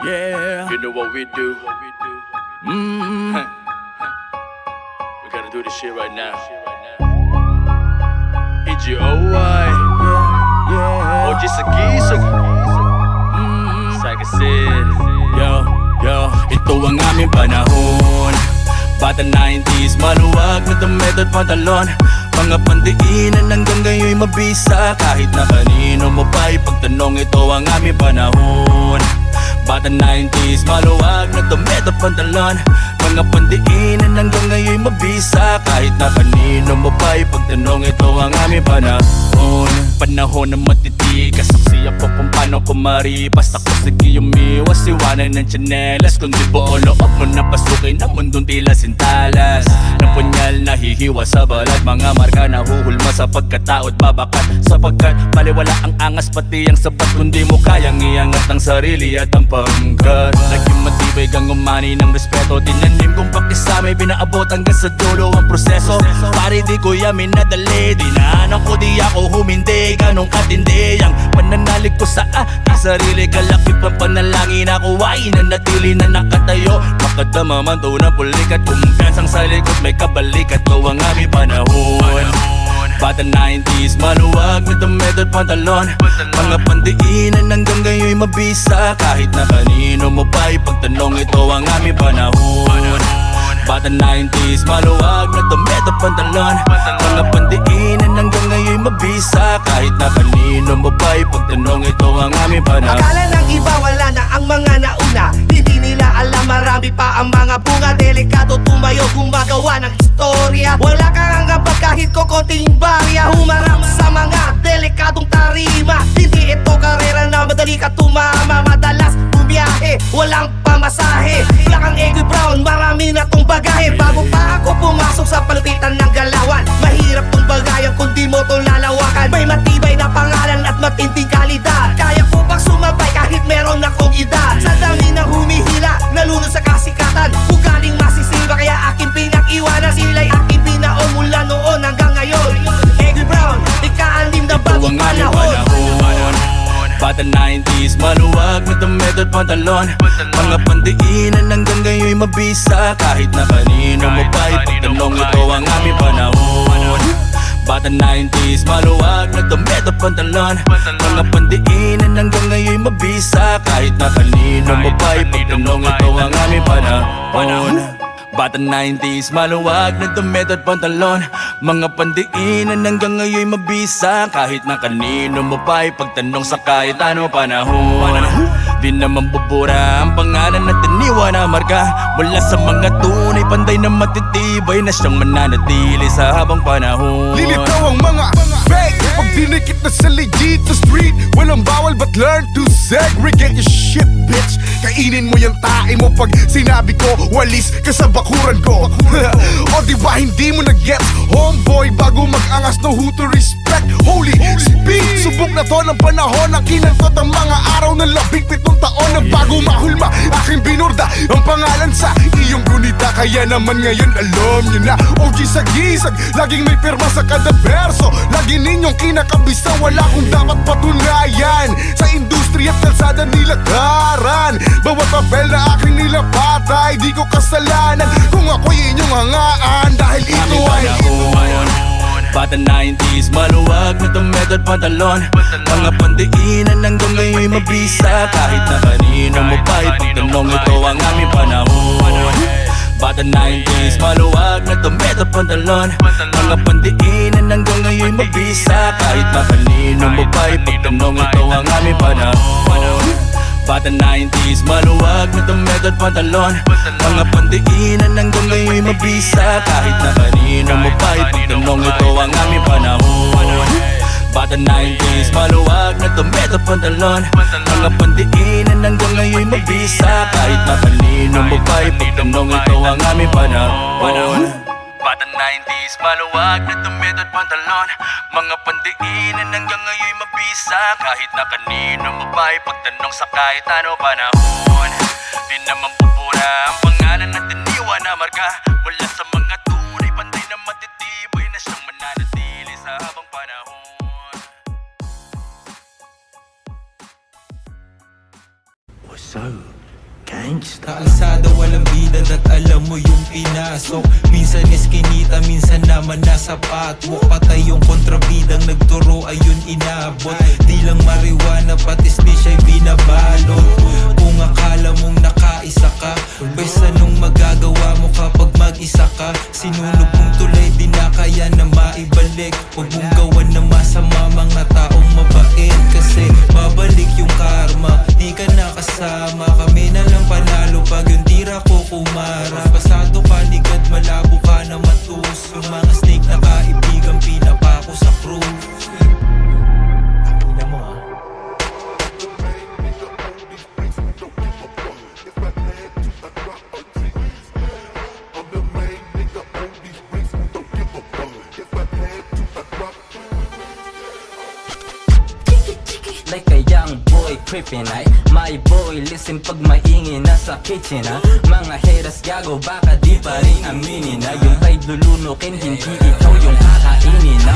Yeah. You know what we do. Mm-hmm. We gotta do this shit right now. EGOY. Yeah. OG Sagisag. Saga said. Yo, ito ang aming panahon. Bata 90s, maluwag na damit at pantalon. Mga pandiinan hanggang ngayon mabisa. Kahit na kanino mo pa ipagtanong, ito ang aming panahon. Bata 90s, maluwag na damit at pantalon. Mga pandiinan hanggang ngayon mabisa. Kahit na kanino mo pa ipagtanong, ito ang aming panahon. Panahon na matitigas, saksi ako kung paano kumaripas. Ako sige umiwas, iwanan ng tsinelas. Kundi buo loob mo napasukin ang mundong tila sintalas. Ng punyal nahihiwa sa balat, mga marka nahuhulma sa pagkatao at babakat. Sapagkat baliwala ang angas pati ang sabat, kundi mo kayang iangat ang sarili at ang pangkat. Naging matibay kang umani ng respeto, tinanim kong pakisama, pinaabot hanggang sa dulo ang proseso. Pare di ko yamin nadali, dinaanan ko di ako humindi. Ganong katindi ang pananalig ko sa sarili. Kalakip ang panalangin ako ay nanatili na nakatayo. Makadama man to na pulikat, kumpiyansang sa likod may kabalikat. Ito ang aming panahon. Bata 90s, maluwag na damit at pantalon. Mga pandiinan hanggang ngayon mabisa. Kahit na kanino mo pa ipagtanong, ito ang aming panahon. Bata 90s, maluwag na damit at pantalon. Mga pandiinan hanggang ngayon mabisa. Kahit na kanino mo pa ipagtanong, ito ang aming panahon. Akala ng iba wala na ang mga nauna, hindi nila alam marami pa ang mga bunga. Delikado tumayo, gumagawa ng istorya. Wala kang hanggang kahit ko konting barya. Humarap sa mga delikadong tarima. Hindi ito karera na madali ka tumama. Madalas bumiyahe, walang pamasahe. Lakang Eggy Brown, marami na tong bagahe. Bago pa ako pumasok sa palupitan ng galawan, mahirap tong bagayan kundi mo tong lalawakan. May matibay na pangalan at matinding kalidad. Kaya ko pang sumabay kahit meron akong edad. Sa dami ng humihila, nalunod sa kasikatan. Ugaling masisiba kaya aking pinag-iwanan. Sila'y aking binaon mula noon hanggang ngayon. Eggy Brown, ika-anim na bagong panahon. Bata 90s, maluwag na damit at pantalon. Mga pandiinan hanggang ngayon mabisa. Kahit na kanino mo pa ipagtanong, ito ang aming panahon. Bata 90s, maluwag na damit at pantalon. Mga pandiinan hanggang ngayon mabisa. Kahit na kanino mo pa ipagtanong, ito ang aming panahon. Bata 90s, maluwag na damit at pantalon. Mga pandiinan hanggang ngayon mabisa. Kahit na kanino mo pa ipagtanong sa kahit ano panahon. Di naman bubura ang pangalan at tiniwa na marka. Mula sa mga tunay, panday na matitibay na siyang mananatili sa habang panahon. Lilitaw ang mga fake pag dinikit na sa legit na street. Walang bawal but learn to segregate your shit, bitch. Kainin mo yung tae mo pag sinabi ko walis ka sa bakuran ko. O diba hindi mo na-gets, homeboy, bago mag-angas, no who to respect. Holy speed, subok na to ng panahon na kinantot ang mga araw ng 17 taon na bago mahulma. Aking binurda ang pangalan sa iyong gunita. Kaya naman ngayon alam nyo na, OG Sagisag, laging may pirma sa kada verso. Lagi ninyong kinakabisa, wala kong dapat patunayan. Sa industriya at kalsada nilagaran, bawat papel na aking nilapatay, di ko kasalanan kung ako'y inyong hangaan. Dahil ito ay Bata 90s, maluwag na damit at pantalon. Mga pandiinan hanggang ngayon mabisa. Kahit na kanino mo pa ipagtanong, ito ang aming panahon. Bata 90s, maluwag na damit at pantalon. Mga pandiinan hanggang ngayon mabisa. Kahit na kanino mo pa ipagtanong, ito ang aming panahon. Bata 90s, maluwag na damit at pantalon. Mga pandiinan hanggang ngayon mabisa. Kahit na kanino mo pa ipagtanong, ito ang aming panahon. Bata 90s, maluwag na damit at pantalon. Mga pandiinan hanggang ngayon mabisa. Kahit na kanino mo pa ipagtanong, ito ang aming panahon. Bata 90s, maluwag na damit at pantalon. Mga pandiinan hanggang ngayon mabisa. Kahit na kanino mo pa ipagtanong sa kahit ano panahon. Di naman pupura ang pangalan na tiniwa na marka. Mula sa mga tunay, panday na matitibay na siyang mananatili sa habang panahon. So, Kalsada walang bidad at alam mo yung pinasok. Minsan eskinita, minsan naman nasa patwalk. Patay yung kontrabidang nagturo, ayun inabot. Di lang marijuana, pati splish ay binabalot. Kung akala mong nakaisa ka, pwes anong magagawa mo kapag mag-isa ka? Sinunog mong tulay, di na kaya na maibalik. Huwag mong gawan na masama mga taong mabait, kasi babalik yung karma. Di ka nakasama, kami na lang panalo pag yung tira ko kumara. Pasado ka, ligad, malabo ka na matus. Yung mga snake na kaibigan, pinapako sa crew. Ina mo ah. Like a young boy creeping ay my boy, listen pag maingin nasa kitchen ha. Mga haters gago, baka di pa rin aminin na yung kay lulunukin, hindi ikaw yung kakainin na.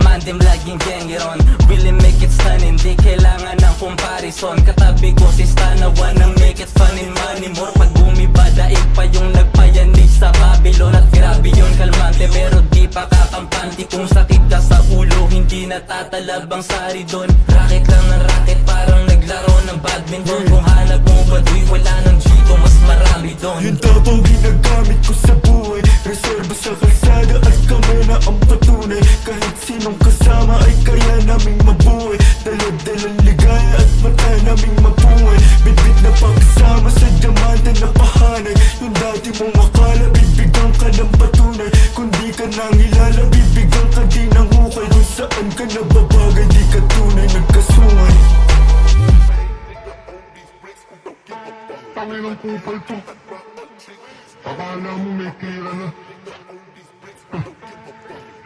Man, them laging gengeron, really make it stunning. Di kailangan ng comparison. Katabi ko si Stana, wanna make it fun in money more. Pag bumiba, daig pa yung nagpayanig sa Babylon. At grabe yun, kalmante, pero di pa kakampante. Kung sakit ka sa ulo, hindi natatalabang sari doon. Racket lang ng racket, parang naglaro ng badminton. Kung hanap mo baduy, wala nang dito, mas marami doon. Yung tapang ginagamit ko sa buhay, reserva sa kalsada at kami na ang patunay. Kahit sinong kasama ay kaya naming mabuhay. Dalad-dalang ligaya at mata naming mabuhay. Bitbit na pagkasama sa diamante na pahanay. Yung dati mong akala, bibigyan ka ng patunay. Kung di ka nangilala, bibigyan ka din ng hukay. Kung saan ka nababagay, di ka tunay nagkasungay. Tangin ng kupal to. Akala mo may kira na.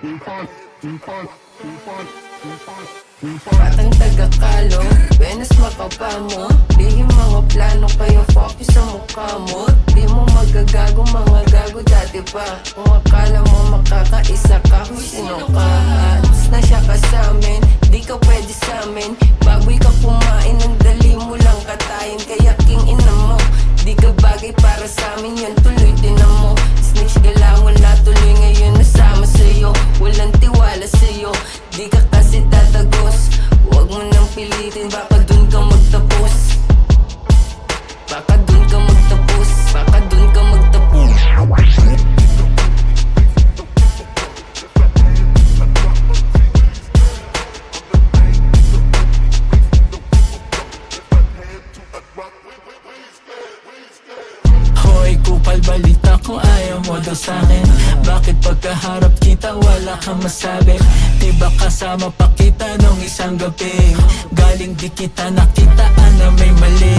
Kupal, kupal, kupal, kupal, kupal. Batang taga-kalo, Venus makapamo. Di yung mga plano kayo focus sa mukha mo. Di mo magagago, mga gago dati pa. Kung akala mo makakaisa ka, kung sino ka. Ads na siya ka sa'min, di ka pwede sa'min. Baboy ka kumain, ang dali mo lang katayin. Kaya king ina mo, di ka bagay para sa'min. Yan tuloy tinan mo, snitch gala, wala tuloy ngayon nasama sa'yo. Walang tiwala sa'yo, di ka kasi tatagos. Huwag mo nang pilitin, baka dun ka magtapos. Baka dun ka magtapos, baka dun ka magtapos. Hoy, kupal, balita ko ayaw mo daw sa'kin. Bakit pagkaharap kita wala kang masabi? Diba kasama pa kita nung isang gabi? Galing di kita nakitaan na may mali.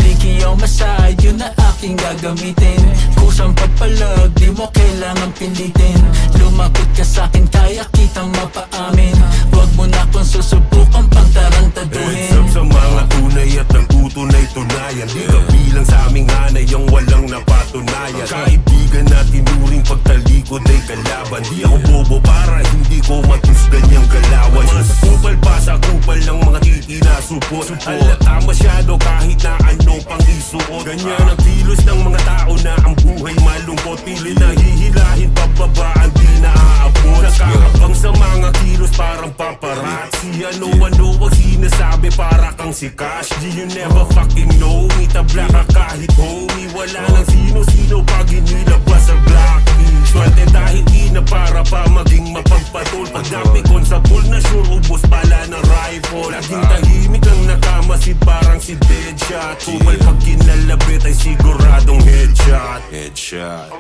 Bliki o massage, yun na aking gagamitin. Kusang papalag, di mo kailangan pilitin. Lumapit ka sa'kin, kaya kitang mapaamin. Huwag mo na kung susubukan pang tarantaduhin. Heads up sa mga tunay at nagtutunay tunayan. Di ka bilang sa aming hanay yung walang napatunayan. Kaibigan na tinuring pagtalikod ay kalaban. Di ako bobo para hindi ko matus ganyang galawan. Sa kupal pa sa kupal ng mga titi na supot. Halata masyado kahit na ano pang isuot. Ganyan ang kilos ng mga tao na ang buhay malungkot. Pili na hihilahin pababaan di na aabot. Nakakapang sa mga kilos parang paparazzi. Ano-ano ang sinasabi para kang si Cash. G, you never fucking know me. Tabla ka kahit homie. Wala nang sino-sino pag inilabas sa Blackie. Swerte dahil di na para pa maging mapagpatol. Pagdapi kon sa pool na sure ubos pala ng rifle. Laging tahimik ang nakamasid parang si Deadshot. Kupal pag kinalabit ay siguradong headshot. Headshot.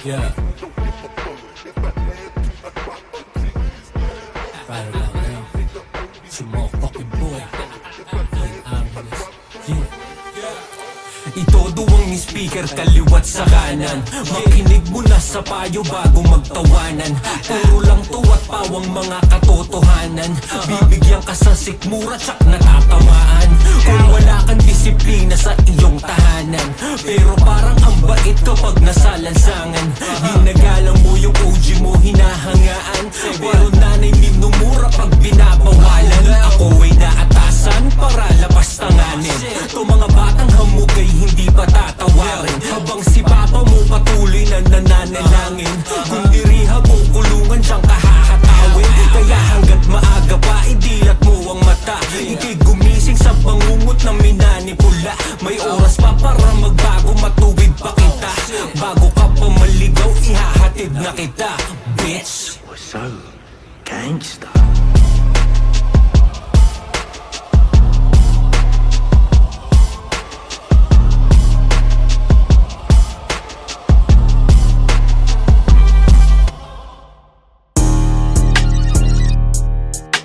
Yeah. Right about now, some more fucking boy. Yeah. Itodo ang speaker kaliwat sa kanan. Makinig mo na sa payo bago magtawanan. Puro lang tuwat pawang mga katotohanan. Bibigyan ka sa sikmura tsak natatamaan. Kung wala kang disiplina sa iyong tahanan. Pero parang ang bait kapag nasa lansangan. Ginagalang mo yung OG mo hinahangaan. Pero nanay minumura pag binabawalan. Ako ay naatasan para labas tanganin. ba tatawarin? Habang si Papa mo patuloy na nananalangin, kung diriha mong kulungan siyang kahahatawin. Kaya hanggat maaga pa, idilat mo ang mata. Ika'y gumising sa bangungot na minanipula. May oras pa para magbago, matuwid pa kita. Bago ka pa maligaw, ihahatid na kita, bitch. So, gangsta.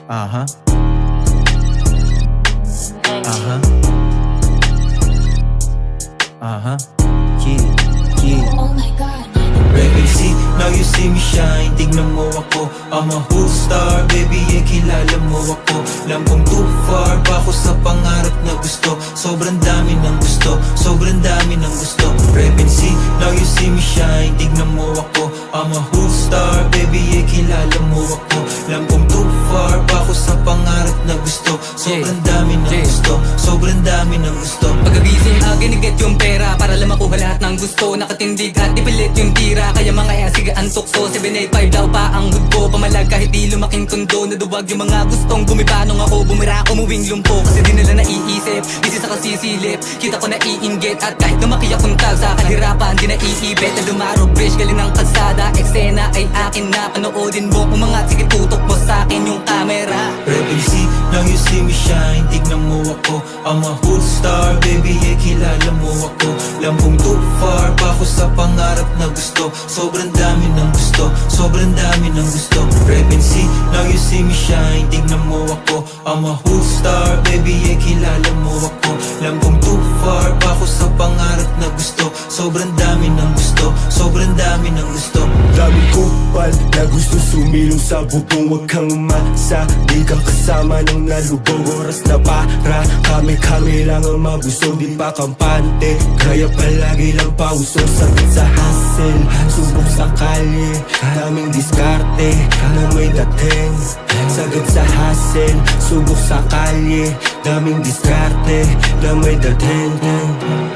Aha. Aha. Aha. Yeah. Oh my god. Baby, see, now you see me shine. Tignan mo ako, I'm a whole star. Baby, kilala mo ako. Lampong too far pa ako sa pangarap na gusto. Sobrang dami ng gusto, sobrang dami ng gusto. Baby, see, now you see me shine. Tignan mo ako, I'm a whole star. Baby, kilala mo ako. Lampong too far pa ako sa pangarap na gusto. Sobrang dami ng gusto, sobrang dami ng gusto. Pagkagising giniget yung pera para lang makuha lahat ng gusto. Nakatindig at ipilit yung tira, kaya mga sige ang tukso. 785 daw pa ang hood ko, pamalag kahit di lumaking tondo. Naduwag yung mga gustong bumibanong ako, bumira umuwing lumpo. Kasi di nila naiisip, busy sa kasisilip. Kita ko naiinggit at kahit lumaki akong tag sa kahirapan, di naiibet. Na dumaro bridge, galing ng kalsada. Eksena ay akin na, panoodin mo umangat. Sige tutok mo sa akin yung camera. Baby, see, now you see me shine. Tignan mo ako, I'm a hood star. Baby, kilala mo ako. Lampong too far pa ako sa pangarap na gusto. Sobrang dami ng gusto, sobrang dami ng gusto. Baby, see, now you see me shine. Tignan mo ako, I'm a hood star. Baby, kilala mo ako. Lampong too far pa ako sa pangarap na gusto. Sobrang dami ng gusto, sobrang dami ng gusto. Daming kupal na gusto sumilong sa bubong. Huwag kang umasa, di ka kasama ng nalubog. Oras na para kami lang ang magusto. Di pa kampante, kaya palagi lang pausong. Sakit sa hassle, subok sa kalye. Daming diskarte na may dating. Sagot sa hassle, subok sa kalye. Daming diskarte na may dating.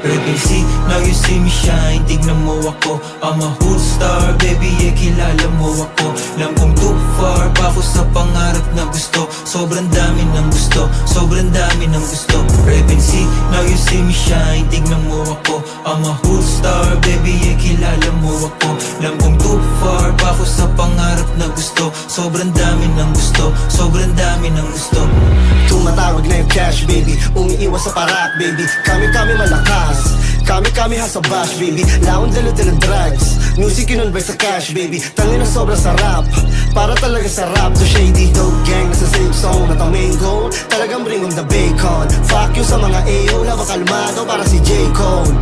Baby, see, now you see me shine. Tignan mo ako, I'm a hood star. Baby, kilala mo ako. Lampong too far pa ako sa pangarap na gusto. Sobrang dami ng gusto, sobrang dami ng gusto. Baby, see, now you see me shine. Tignan mo ako, I'm a hood star. Baby, kilala mo ako. Lampong too far pa ako sa pangarap na gusto. Sobrang dami ng gusto, sobrang dami ng gusto. Tumatawag na yung cash, baby. Umiiwas sa parak, baby. Kami malakas. Kami hasa bash, baby. Laon dala-dala drugs. Music kinonvert sa cash, baby. Tangin na sobra sarap. Para talaga sarap. To shady dope gang na sa same song. At ang main goal, talagang bring on the bacon. Fuck you sa mga AO. Laba kalmado para si J. Cole.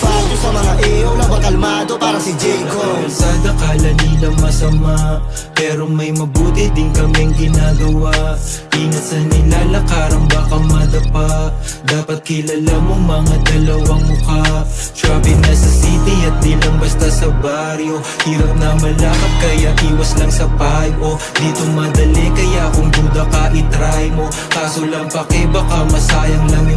Fuck you sa mga AO. Laba kalmado para si J. Cole. Kalsada kala nila masama, pero may mabuti din kaming ginagawa. Ingat sa nilalakaran baka madapa. Dapat kilala mo mga dalawang mukha. Trapping na sa city at di lang basta sa baryo. Hirap na malakap kaya iwas lang sa payo. Dito madali kaya kung duda ka itry mo. Kaso lang pake baka masayang lang